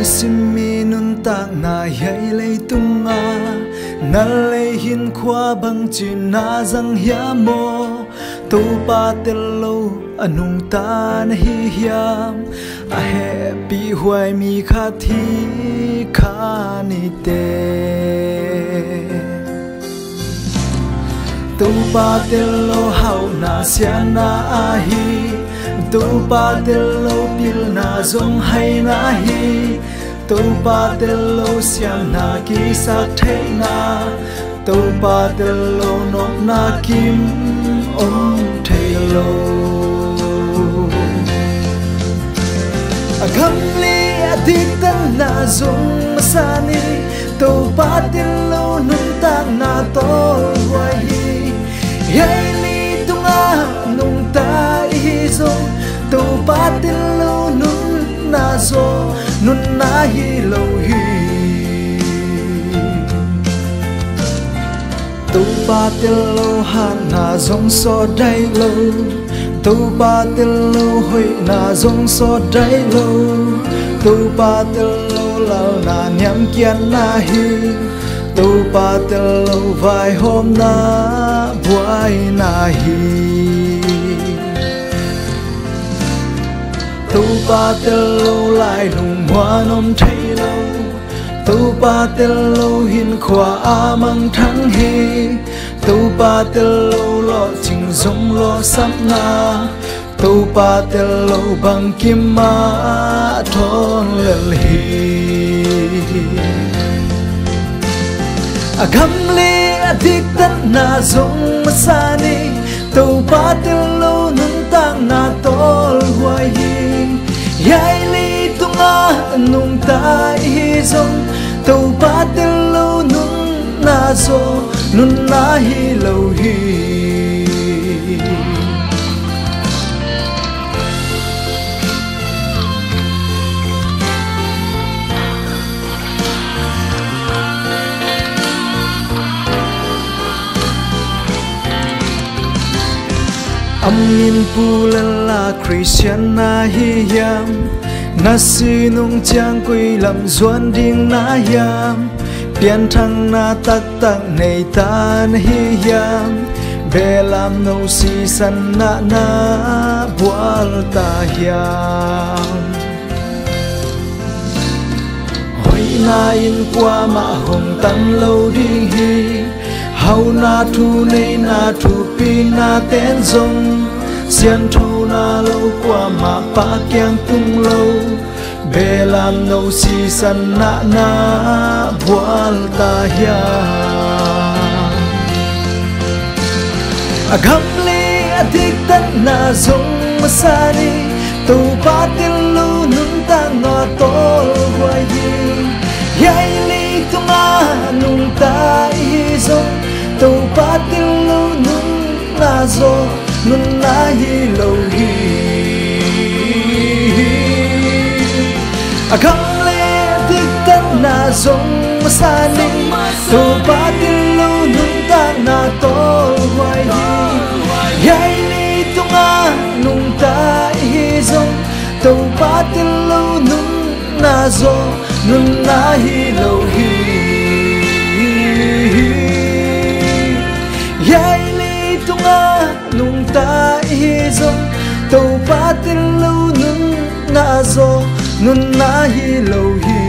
simi nun tak na yai lei tunga na lei hin khwa bang chin na zang hia mo tu pa tel lo anung ta na hi hiam a happy huai mi kha thi kha ni te tu pa tel lo hau na sia na a hi tu pa tel lo pil na zong hai na hi tu pa tel lo siam na ki sa the na tu pa tel lo nok na kim om the lo a gam li a dik tan na zong masani tu pa tel lo nun ta na to wai hi yai li tunga nung ta hi zong tu pa tel lo nun na zo nun na hi lo hi tu pa tel lo han na zong so dai lo tu pa tel lo hoi na zong so dai lo tu pa tel lo lao na nyam kian na hi tu pa tel lo vai hôm na buai na hi tu pa tel lo lai lung hoa nom thấy lo tu pa tel lo hin khwa amang thang he tu pa tel lo lo ching zong lo sam na tu pa tel lo bang kim ma thon lel hi a gam le a dik tan na zong masani tu pa tel lo nun tang na tol huai hi yai li tunga nung ta hi zong tu pa tel lo nun na zo nun na hi lo hi Amin pulala Christian na hi yam na sinung chang quy lam zuan ding na yam pian thang na tak tak nei ta na hi yam be lam no si san na na bual ta yam hoi na in qua ma hồng tan lâu đi hi hau na thu nei na thu pi na ten zong xian thu na lâu qua ma pa kyang tung lâu be lam no si san na na bual ta ya a gam le a dik tan na zong masani tu pa tel lu nun ta na tol huai hi yai li tunga nung ta hi zong tu pa tel lo nun na zo nun na hi lo hi a gam le dik tan na zong masani tu pa tel lo nun ta na tol huai hi yai li tunga nung ta hi zong tu pa tel lo nun na zo nun na hi lo hi yai li tunga nung ta hi zong tu pa tel lo nun na zo nun na hi lo hi